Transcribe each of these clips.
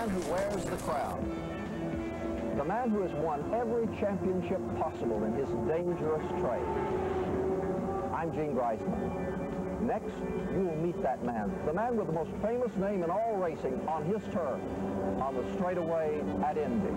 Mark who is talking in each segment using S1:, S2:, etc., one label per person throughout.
S1: man who wears the crown. The man who has won every championship possible in his dangerous trade. I'm Gene Griessman. Next, you will meet that man, the man with the most famous name in all racing on his turf, on the straightaway at Indy.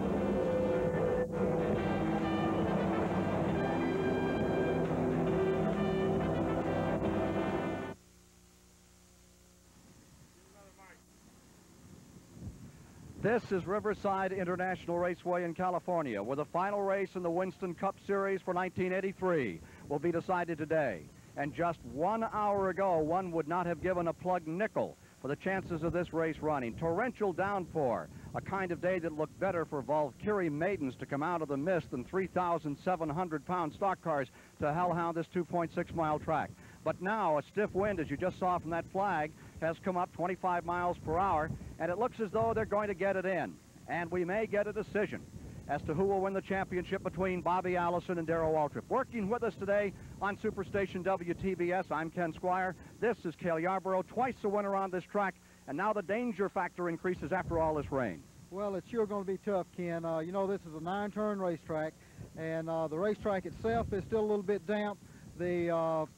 S2: This is Riverside International Raceway in California, where the final race in the Winston Cup Series for 1983 will be decided today. And just 1 hour ago, one would not have given a plug nickel for the chances of this race running. Torrential downpour, a kind of day that looked better for Valkyrie maidens to come out of the mist than 3,700-pound stock cars to hellhound this 2.6-mile track. But now a stiff wind, as you just saw from that flag, has come up 25 miles per hour, and it looks as though they're going to get it in. And we may get a decision as to who will win the championship between Bobby Allison and Darrell Waltrip. Working with us today on SuperStation WTBS, I'm Ken Squire. This is Cale Yarborough, twice the winner on this track, and now the danger factor increases after all this rain.
S3: Well, it's sure going to be tough, Ken. You know, this is a 9-turn racetrack, and the racetrack itself is still a little bit damp. The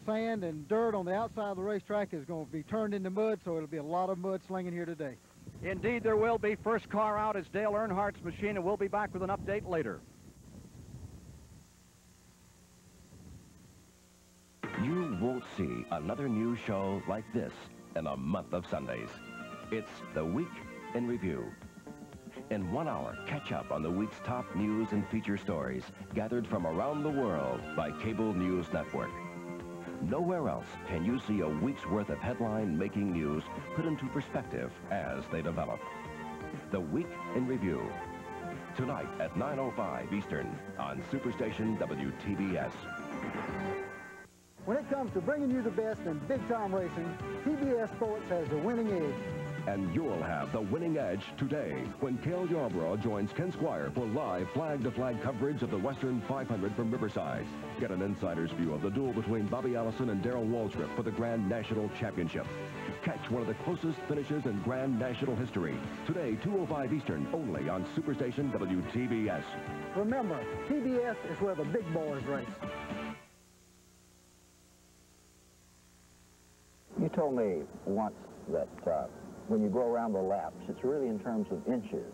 S3: sand and dirt on the outside of the racetrack is going to be turned into mud, so it'll be a lot of mud slinging here today.
S2: Indeed, there will be. First car out is Dale Earnhardt's machine, and we'll be back with an update later.
S4: You won't see another news show like this in a month of Sundays. It's the Week in Review. In 1 hour, catch up on the week's top news and feature stories gathered from around the world by Cable News Network. Nowhere else can you see a week's worth of headline-making news put into perspective as they develop. The Week in Review. Tonight at 9:05 Eastern on SuperStation WTBS.
S3: When it comes to bringing you the best in big-time racing, TBS Sports has the winning edge.
S4: And you'll have the winning edge today when Cale Yarborough joins Ken Squire for live flag-to-flag coverage of the Western 500 from Riverside. Get an insider's view of the duel between Bobby Allison and Darrell Waltrip for the Grand National Championship. Catch one of the closest finishes in Grand National history. Today, 2:05 Eastern, only on SuperStation WTBS.
S3: Remember, TBS is where the big boys race.
S1: You told me once that when you go around the laps, it's really in terms of inches.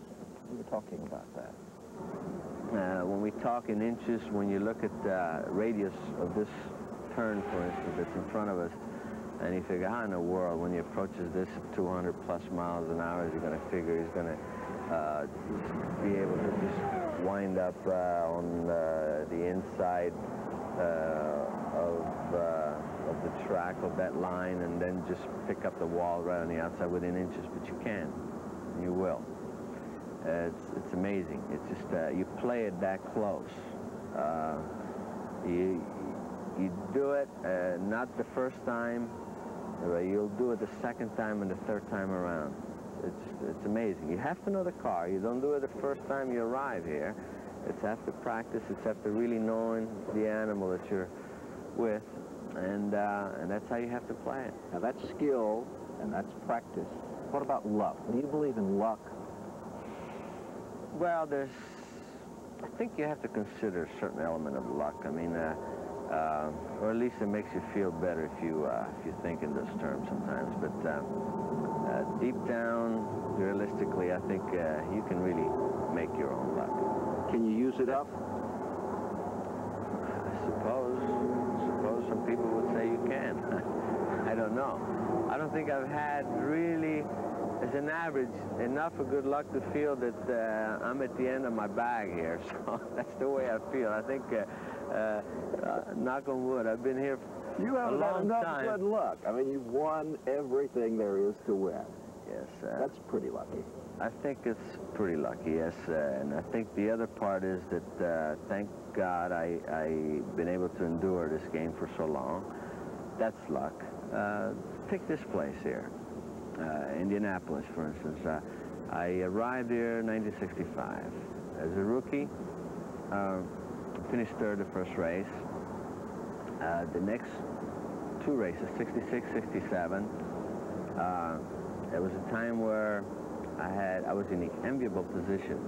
S1: We were talking about that.
S5: When we talk in inches, when you look at the radius of this turn, for instance, that's in front of us, and you figure, how in the world, when he approaches this 200-plus miles an hour, is he going to figure he's going to be able to just wind up on the inside of the track, of that line, and then just pick up the wall right on the outside within inches, but you can. You will. It's amazing. It's just, you play it that close. You do it, not the first time, but you'll do it the second time and the third time around. It's amazing. You have to know the car. You don't do it the first time you arrive here. It's after practice. It's after really knowing the animal that you're with, and that's how you have to play it.
S1: Now, that's skill, and that's practice. What about luck? Do you believe in luck?
S5: Well, I think you have to consider a certain element of luck. I mean, or at least it makes you feel better if you think in those terms sometimes. But deep down, realistically, I think you can really make your own luck.
S1: Can you use it up?
S5: I suppose some people would say you can. I don't know. I don't think I've had really, as an average, enough of good luck to feel that I'm at the end of my bag here. So that's the way I feel. I think, knock on wood, I've been here for
S1: you haven't had enough good luck. I mean, you've won everything there is to win.
S5: Yes.
S1: That's pretty lucky.
S5: I think it's pretty lucky, yes. And I think the other part is that, thank God, I've been able to endure this game for so long. That's luck. Take this place here, Indianapolis, for instance. I arrived here in 1965. As a rookie, finished third the first race. The next two races, 66, 67, there was a time where I was in the enviable position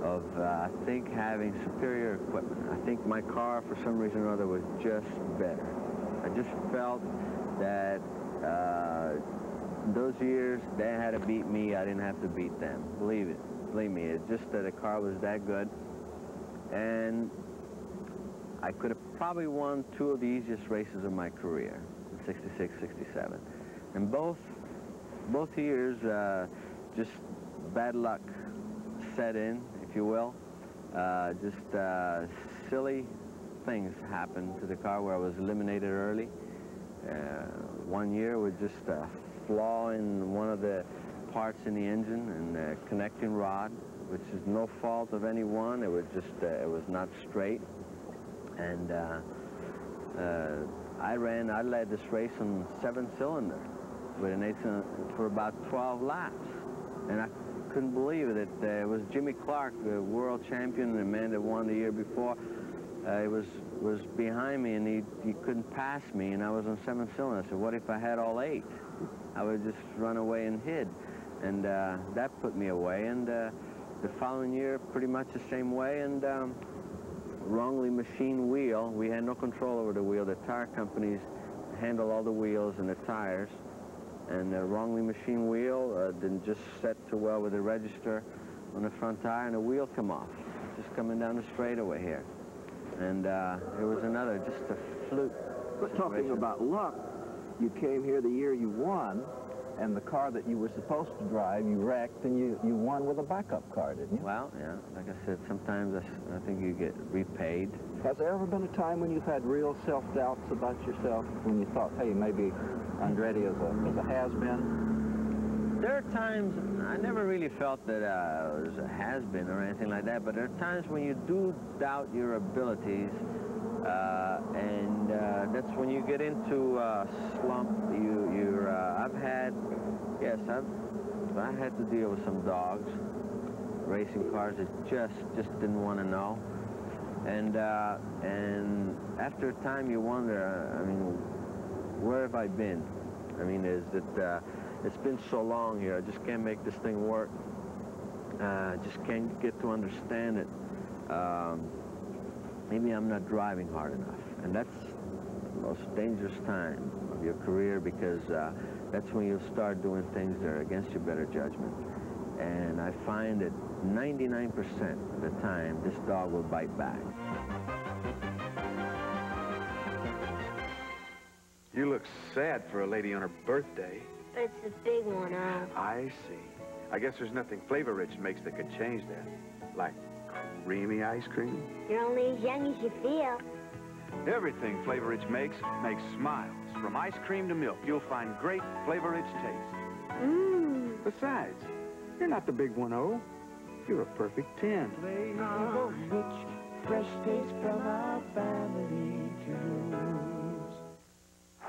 S5: of, I think, having superior equipment. I think my car, for some reason or other, was just better. I just felt that those years, they had to beat me. I didn't have to beat them. Believe me, it's just that the car was that good. And I could have probably won two of the easiest races of my career, in 66, 67. And both years, just bad luck set in, if you will. Just silly things happened to the car where I was eliminated early. One year with just a flaw in one of the parts in the engine and the connecting rod, which is no fault of anyone. It was just, it was not straight. And I led this race on 7-cylinder with an 8-cylinder for about 12 laps. And I couldn't believe it. It was Jimmy Clark, the world champion, the man that won the year before. He was behind me, and he couldn't pass me, and I was on 7-cylinder. I said, what if I had all 8? I would just run away and hid. And that put me away. And the following year, pretty much the same way, and wrongly machined wheel. We had no control over the wheel. The tire companies handle all the wheels and the tires. And the wrongly machined wheel didn't just set too well with the register on the front tire, and the wheel come off. Just coming down the straightaway here. And it was another, just a fluke.
S1: But talking about luck, you came here the year you won, and the car that you were supposed to drive, you wrecked, and you won with a backup car, didn't you?
S5: Well, yeah, like I said, sometimes I think you get repaid.
S1: Has there ever been a time when you've had real self-doubts about yourself, when you thought, hey, maybe Andretti is a has-been?
S5: There are times, I never really felt that I was a has-been or anything like that, but there are times when you do doubt your abilities, and that's when you get into a slump. I had to deal with some dogs, racing cars that just didn't want to know. And after a time you wonder, I mean, where have I been? I mean, it's been so long here, I just can't make this thing work. Just can't get to understand it. Maybe I'm not driving hard enough. And that's the most dangerous time of your career, because that's when you'll start doing things that are against your better judgment. And I find that 99% of the time, this dog will bite back.
S6: You look sad for a lady on her birthday.
S7: It's a big one, Al.
S6: I see. I guess there's nothing flavor-rich makes that could change that. Like creamy ice cream?
S7: You're only as young as you feel.
S6: Everything flavor-rich makes smiles. From ice cream to milk, you'll find great flavor-rich taste.
S7: Mmm.
S6: Besides, you're not the big 1-0. You're a perfect 10.
S7: Oh.
S8: Fresh taste from our family jewels.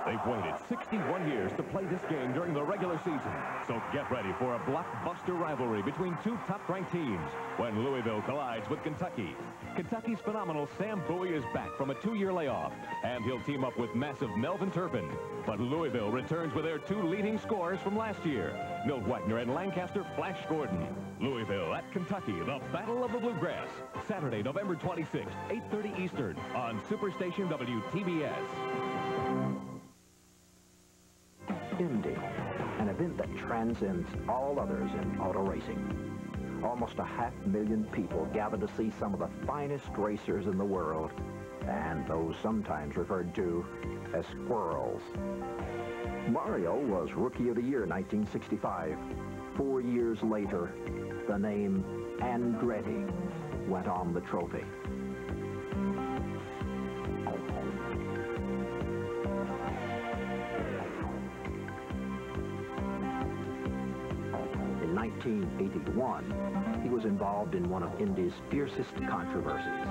S9: They've waited 61 years to play this game during the regular season. So get ready for a blockbuster rivalry between two top-ranked teams when Louisville collides with Kentucky. Kentucky's phenomenal Sam Bowie is back from a 2-year layoff, and he'll team up with massive Melvin Turpin. But Louisville returns with their 2 leading scorers from last year, Milt Wagner and Lancaster Flash Gordon. Louisville at Kentucky, the Battle of the Bluegrass. Saturday, November 26th, 8:30 Eastern on SuperStation WTBS.
S1: Indy, an event that transcends all others in auto racing. Almost 500,000 people gather to see some of the finest racers in the world, and those sometimes referred to as squirrels. Mario was Rookie of the Year 1965. 4 years later, the name Andretti went on the trophy. In 1981, he was involved in one of Indy's fiercest controversies.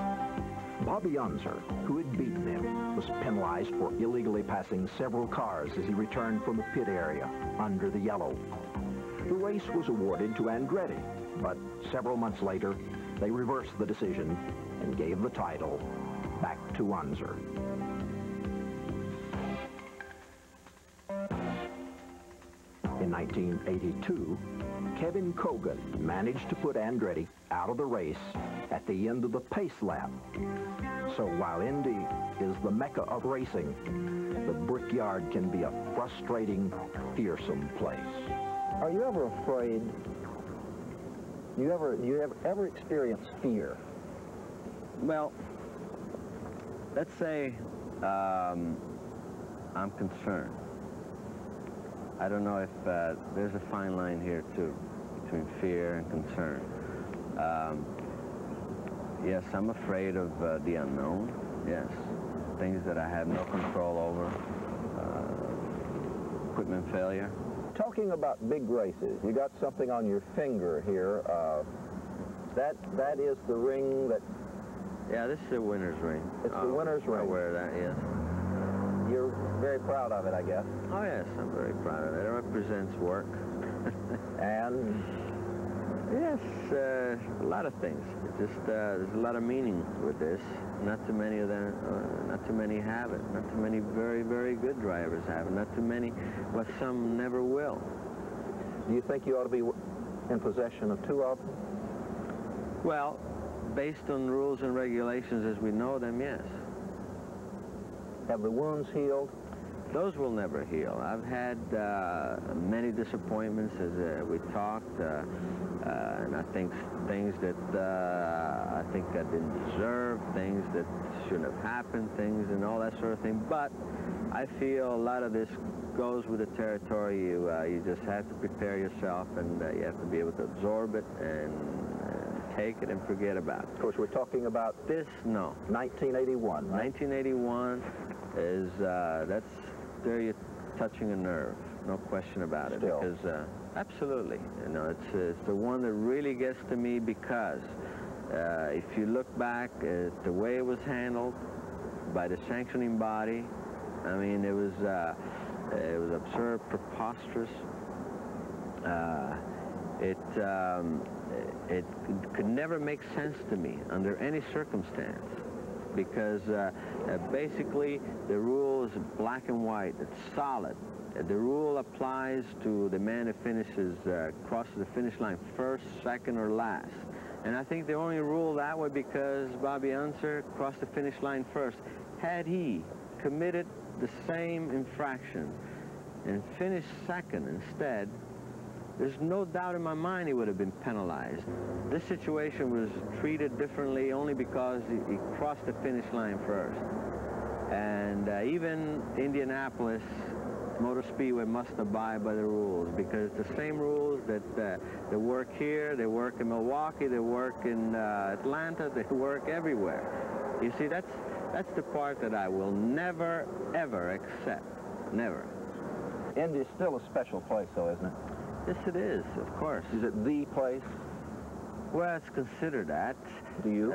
S1: Bobby Unser, who had beaten him, was penalized for illegally passing several cars as he returned from the pit area under the yellow. The race was awarded to Andretti, but several months later, they reversed the decision and gave the title back to Unser. In 1982, Kevin Cogan managed to put Andretti out of the race at the end of the pace lap. So while Indy is the mecca of racing, the Brickyard can be a frustrating, fearsome place. Are you ever afraid? You ever experienced fear?
S5: Well, let's say I'm concerned. I don't know if there's a fine line here too between fear and concern. Yes, I'm afraid of the unknown. Yes, things that I have no control over. Equipment failure.
S1: Talking about big races, you got something on your finger here. That is the ring that...
S5: Yeah, this is the winner's ring.
S1: It's the winner's ring.
S5: I wear that, yes.
S1: You're very proud of it, I guess.
S5: Oh, yes, I'm very proud of it. It represents work.
S1: And?
S5: Yes, a lot of things. It just, there's a lot of meaning with this. Not too many of them, not too many have it. Not too many very, very good drivers have it. Not too many, but some never will.
S1: Do you think you ought to be in possession of two of them?
S5: Well, based on rules and regulations as we know them, yes.
S1: Have the wounds healed?
S5: Those will never heal. I've had many disappointments as we talked, and I think things that I didn't deserve, things that shouldn't have happened, things and all that sort of thing. But I feel a lot of this goes with the territory. You just have to prepare yourself, and you have to be able to absorb it and take it and forget about it.
S1: Of course, we're talking about
S5: this. No,
S1: 1981. Right?
S5: 1981 is there you're touching a nerve, no question about it.
S1: Still.
S5: Because absolutely, you know, it's the one that really gets to me because if you look back at the way it was handled by the sanctioning body, I mean, it was absurd, preposterous. It could never make sense to me under any circumstance, because basically the rule is black and white. It's solid. The rule applies to the man who finishes, crosses the finish line first, second, or last. And I think they only rule that way because Bobby Unser crossed the finish line first. Had he committed the same infraction and finished second instead, there's no doubt in my mind he would have been penalized. This situation was treated differently only because he crossed the finish line first. And even Indianapolis Motor Speedway must abide by the rules, because the same rules that they work here, they work in Milwaukee, they work in Atlanta, they work everywhere. You see, that's the part that I will never, ever accept. Never.
S1: Indy's still a special place, though, isn't it?
S5: Yes, it is, of course.
S1: Is it the place?
S5: Well, it's considered that.
S1: Do you?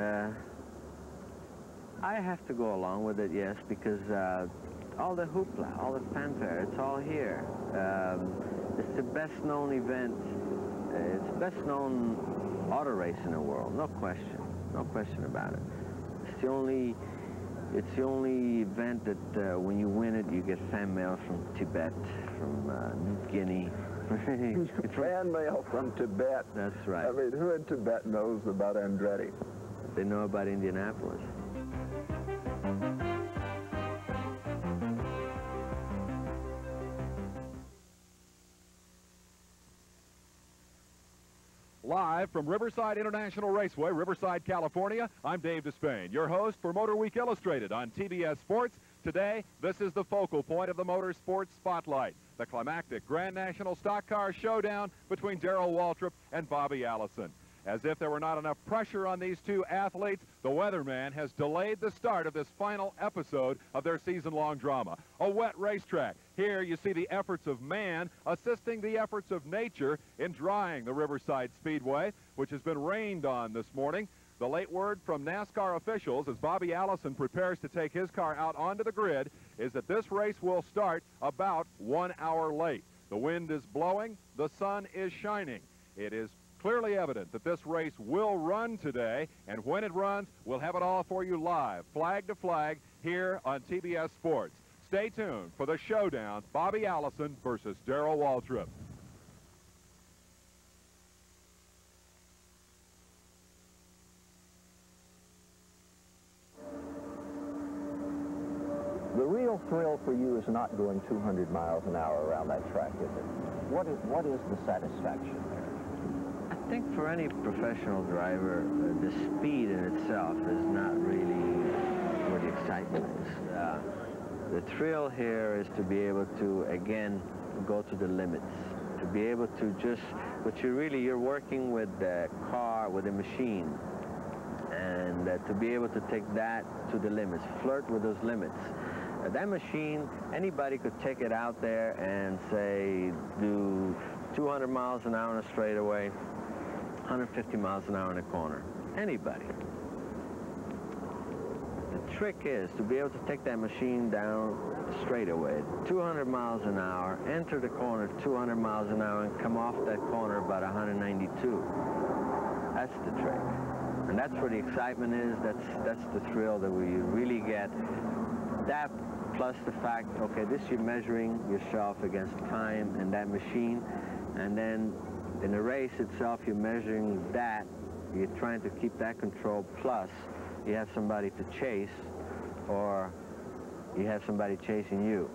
S5: I have to go along with it, yes, because all the hoopla, all the fanfare, it's all here. It's the best-known event. It's the best-known auto race in the world, no question about it. It's the only event that when you win it, you get fan mail from Tibet, from New Guinea.
S1: Fan mail from Tibet.
S5: That's right.
S1: I mean, who in Tibet knows about Andretti?
S5: They know about Indianapolis.
S9: Live from Riverside International Raceway, Riverside, California, I'm Dave Despain, your host for Motor Week Illustrated on TBS Sports. Today, this is the focal point of the Motorsports Spotlight, the climactic Grand National Stock Car Showdown between Darrell Waltrip and Bobby Allison. As if there were not enough pressure on these two athletes, the weatherman has delayed the start of this final episode of their season-long drama. A wet racetrack. Here you see the efforts of man assisting the efforts of nature in drying the Riverside Speedway, which has been rained on this morning. The late word from NASCAR officials as Bobby Allison prepares to take his car out onto the grid is that this race will start about 1 hour late. The wind is blowing, the sun is shining. It is clearly evident that this race will run today, and when it runs, we'll have it all for you live, flag to flag, here on TBS Sports. Stay tuned for the showdown, Bobby Allison versus Darrell Waltrip.
S1: The real thrill for you is not going 200 miles an hour around that track, is it? What is the satisfaction there?
S5: I think for any professional driver, the speed in itself is not really where the excitement is. The thrill here is to be able to, again, go to the limits. To be able to just, you're working with the car, with a machine. And to be able to take that to the limits, flirt with those limits. That machine, anybody could take it out there and say, do 200 miles an hour in a straightaway, 150 miles an hour in a corner. Anybody. The trick is to be able to take that machine down straightaway, 200 miles an hour, enter the corner 200 miles an hour, and come off that corner about 192. That's the trick. And that's where the excitement is. That's the thrill that we really get. That plus the fact, okay, this you're measuring yourself against time and that machine, and then in the race itself you're measuring that. You're trying to keep that control, plus you have somebody to chase, or you have somebody chasing you.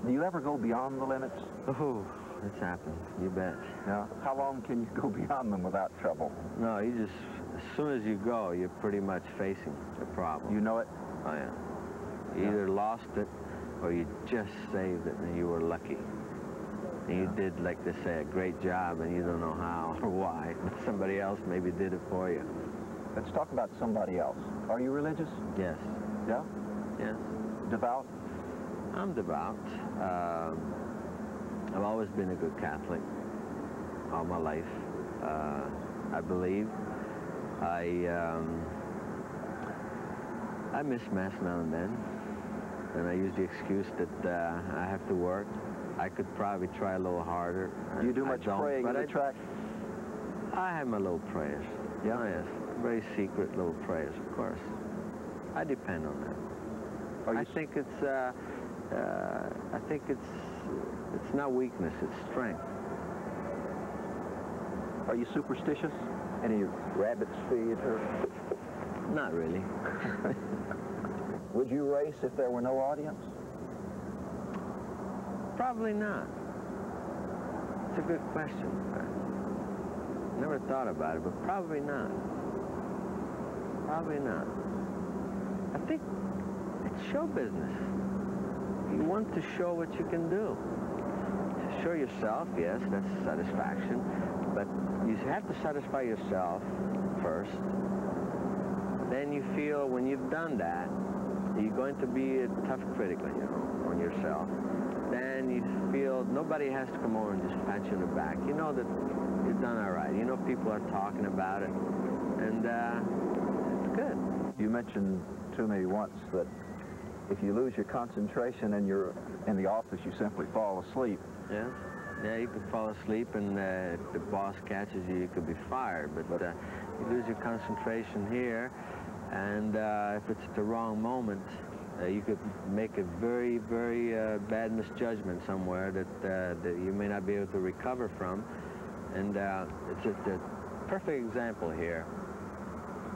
S1: Do you ever go beyond the limits?
S5: Oh, it's happened. You bet.
S1: Yeah. How long can you go beyond them without trouble?
S5: No, you just, as soon as you go, you're pretty much facing the problem.
S1: You know it?
S5: Oh, yeah. You either lost it or you just saved it and you were lucky. And you did, like they say, a great job and you don't know how or why, but somebody else maybe did it for you.
S1: Let's talk about somebody else. Are you religious?
S5: Yes.
S1: Yeah?
S5: Yes.
S1: Devout?
S5: I'm devout. I've always been a good Catholic all my life. I believe. I miss Mass now and then, and I use the excuse that I have to work. I could probably try a little harder.
S1: Do you do much praying on the track?
S5: I have my little prayers.
S1: Yeah?
S5: Oh, yes. Very secret little prayers, of course. I depend on that. I think it's not weakness, it's strength.
S1: Are you superstitious? Any rabbits feed her?
S5: Not really.
S1: Would you race if there were no audience?
S5: Probably not. It's a good question. Never thought about it, but probably not. Probably not. I think it's show business. You want to show what you can do. Show yourself, yes, that's satisfaction, but you have to satisfy yourself first. Then you feel when you've done that, you're going to be a tough critic on yourself. Then you feel nobody has to come over and just pat you on the back. You know that you've done all right. You know people are talking about it, and it's good.
S1: You mentioned to me once that if you lose your concentration and you're in the office, you simply fall asleep.
S5: Yes. Yeah, you could fall asleep, and if the boss catches you, you could be fired. But you lose your concentration here, and if it's at the wrong moment, you could make a very, very bad misjudgment somewhere that you may not be able to recover from. And it's a perfect example here.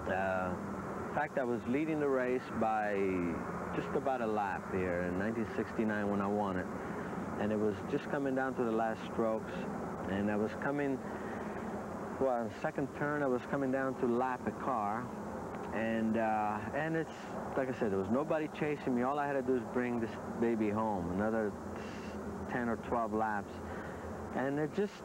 S5: In fact, I was leading the race by just about a lap here in 1969 when I won it. And it was just coming down to the last strokes. And I was coming, well, second turn, I was coming down to lap a car. And it's, like I said, there was nobody chasing me. All I had to do is bring this baby home, another 10 or 12 laps. And it just,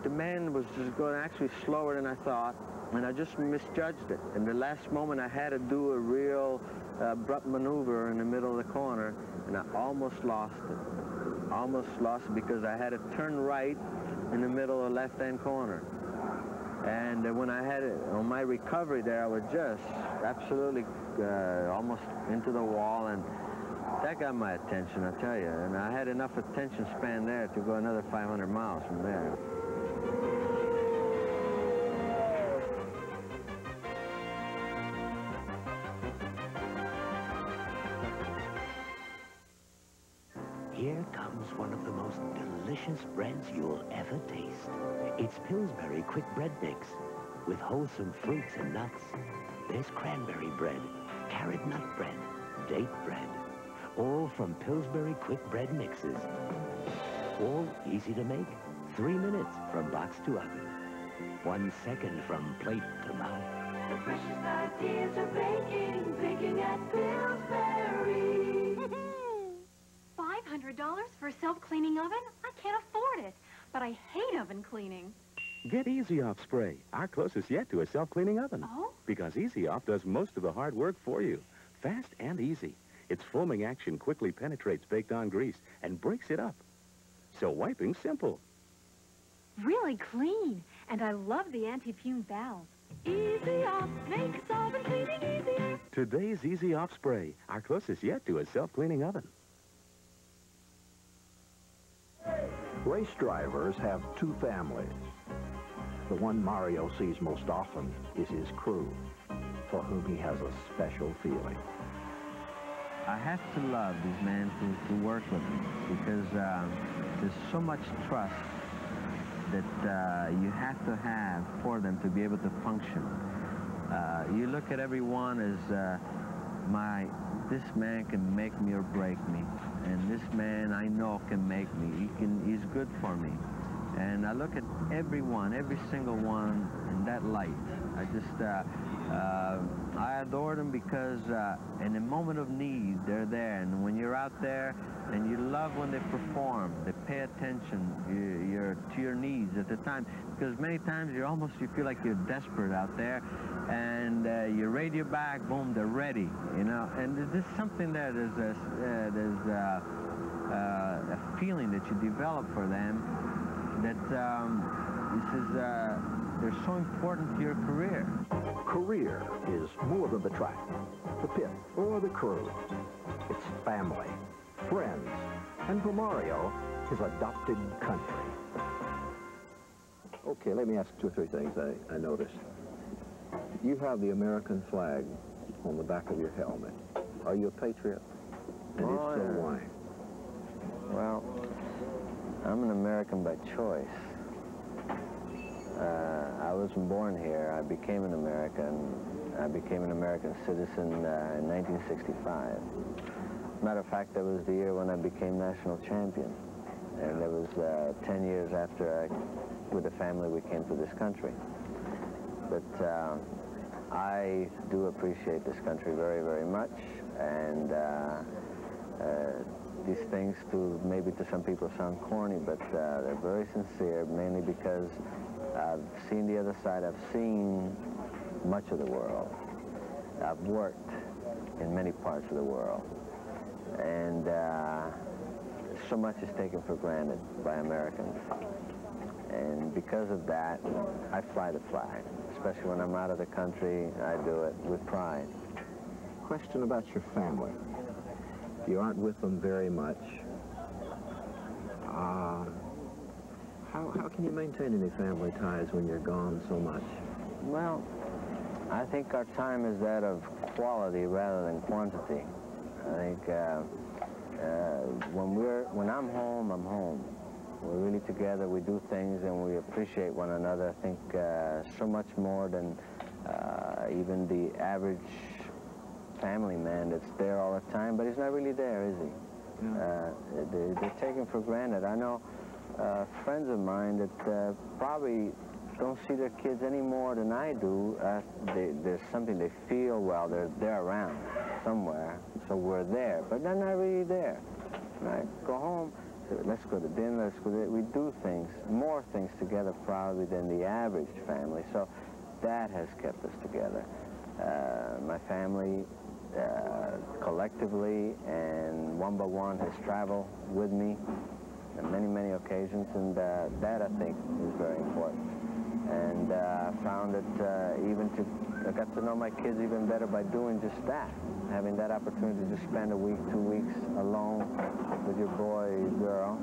S5: the man was just going actually slower than I thought, and I just misjudged it. In the last moment, I had to do a real abrupt maneuver in the middle of the corner, and I almost lost it. Almost lost it because I had to turn right in the middle of the left-hand corner. And when I had it on my recovery there, I was just absolutely almost into the wall, and that got my attention, I tell you. And I had enough attention span there to go another 500 miles from there.
S10: Here comes one of the most delicious breads you'll ever taste. It's Pillsbury Quick Bread Mix with wholesome fruits and nuts. There's cranberry bread, carrot nut bread, date bread, all from Pillsbury quick bread mixes. All easy to make. 3 minutes from box to oven. 1 second from plate to mouth.
S8: The freshest ideas are baking at Pillsbury.
S11: $500 for a self-cleaning oven? I can't afford it, but I hate oven cleaning.
S12: Get Easy Off Spray, our closest yet to a self-cleaning oven.
S11: Oh?
S12: Because Easy Off does most of the hard work for you. Fast and easy. Its foaming action quickly penetrates baked-on grease and breaks it up. So wiping's simple.
S11: Really clean, and I love the anti-fume valve.
S8: Easy Off makes oven cleaning easier.
S12: Today's Easy Off Spray, our closest yet to a self-cleaning oven.
S1: Race drivers have two families. The one Mario sees most often is his crew, for whom he has a special feeling.
S5: I have to love these men to work with me because there's so much trust that you have to have for them to be able to function. You look at everyone as this man can make me or break me, and this man I know can make me. He's good for me. And I look at everyone, every single one in that light. I adore them because in a moment of need, they're there. And when you're out there and you love when they perform, they pay attention to your needs at the time. Because many times you feel like you're desperate out there. And you radio back, boom, they're ready, you know. And there's something there, there's a feeling that you develop for them that they're so important to your career.
S1: Career is more than the track, the pit, or the crew. It's family, friends, and for Mario, his adopted country. Okay, let me ask 2 or 3 things I noticed. You have the American flag on the back of your helmet. Are you a patriot? And if so, why?
S5: Well, I'm an American by choice. I wasn't born here. I became an American. I became an American citizen in 1965. Matter of fact, that was the year when I became national champion. And that was 10 years after with the family, we came to this country. But I do appreciate this country very, very much. And these things maybe to some people sound corny, but they're very sincere, mainly because I've seen the other side. I've seen much of the world. I've worked in many parts of the world. And so much is taken for granted by Americans. And because of that, I fly the flag. Especially when I'm out of the country, I do it with pride.
S1: Question about your family. You aren't with them very much. How can you maintain any family ties when you're gone so much?
S5: Well, I think our time is that of quality rather than quantity. I think when I'm home, I'm home. We're really together, we do things, and we appreciate one another. I think so much more than even the average family man that's there all the time, but he's not really there, is he? Yeah. They're taken for granted. I know friends of mine that probably don't see their kids any more than I do. There's something they feel, well, they're around somewhere, so we're there, but they're not really there. Right? Go home, let's go to dinner, let's go to, we do things, more things together probably than the average family, so that has kept us together. My family collectively and one by one has traveled with me on many, many occasions, and that I think is very important. And I found that I got to know my kids even better by doing just that, having that opportunity to spend a week, 2 weeks alone with your boy, girl.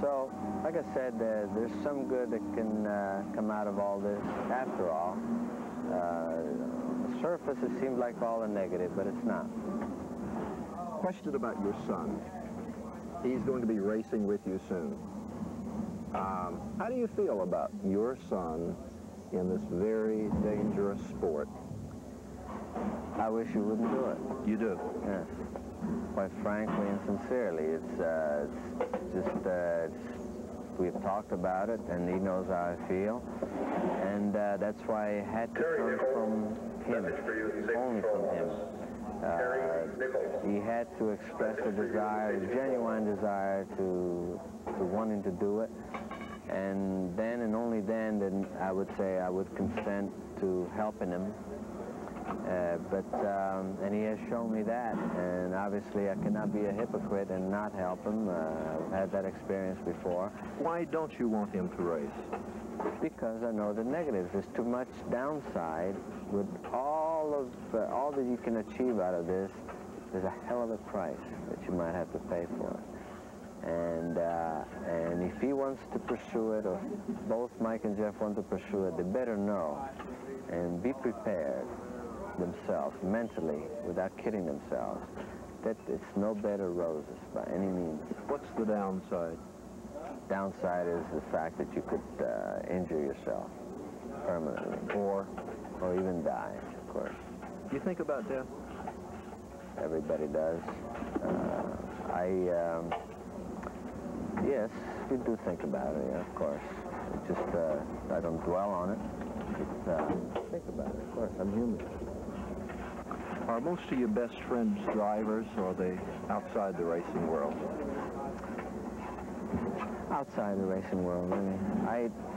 S5: So, like I said, there's some good that can come out of all this after all. On the surface, it seems like all the negative, but it's not.
S1: Question about your son. He's going to be racing with you soon. How do you feel about your son in this very dangerous sport?
S5: I wish you wouldn't do it.
S1: You do?
S5: Yes. Quite frankly and sincerely, we've talked about it, and he knows how I feel, and that's why it had to come from him, only from him. He had to express a desire, a genuine desire to wanting to do it, and then and only then I would say I would consent to helping him. And he has shown me that, and obviously I cannot be a hypocrite and not help him. I've had that experience before.
S1: Why don't you want him to race?
S5: Because I know the negatives. There's too much downside. With all that you can achieve out of this, there's a hell of a price that you might have to pay for it. And if he wants to pursue it, or both Mike and Jeff want to pursue it, they better know and be prepared themselves, mentally, without kidding themselves, that it's no bed of roses by any means.
S1: What's the downside?
S5: Downside is the fact that you could injure yourself permanently, or even die, of course.
S1: You think about death?
S5: Everybody does. Yes, we do think about it, yeah, of course. It's just, I don't dwell on it. Just think about it, of course. I'm human.
S1: Are most of your best friends drivers, or are they outside the racing world?
S5: Outside the racing world, really.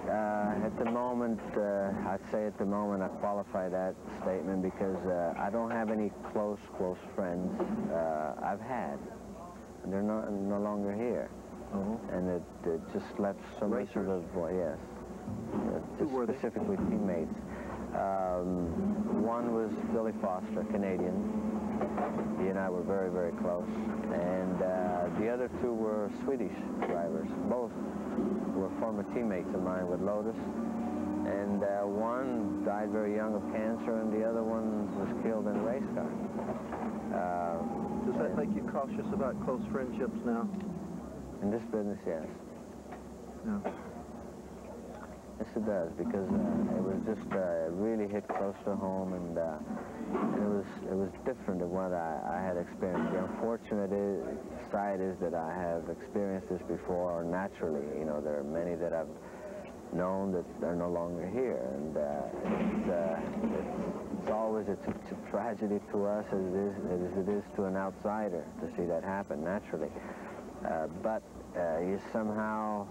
S5: At the moment, I'd say at the moment I qualify that statement because I don't have any close friends. I've had. They're no longer here. And it just left so much of a void, yes. Just specifically teammates. One was Billy Foster, Canadian. He and I were very, very close. And the other two were Swedish drivers. Both were former teammates of mine with Lotus. And one died very young of cancer, and the other one was killed in a race car.
S1: Does that make you cautious about close friendships now?
S5: In this business, yes.
S1: No.
S5: Yes, it does, because it was just really hit close to home, and it was different than what I had experienced. The unfortunate side is that I have experienced this before naturally. You know, there are many that I've known that are no longer here, and it's always a tragedy to us as it is to an outsider to see that happen naturally. But you somehow,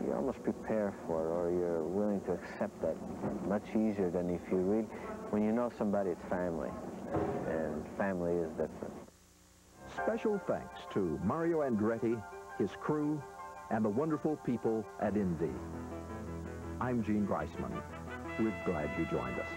S5: you almost prepare for it, or you're willing to accept that much easier than if you really, when you know somebody, it's family, and family is different.
S1: Special thanks to Mario Andretti, his crew, and the wonderful people at Indy. I'm Gene Griessman. We're glad you joined us.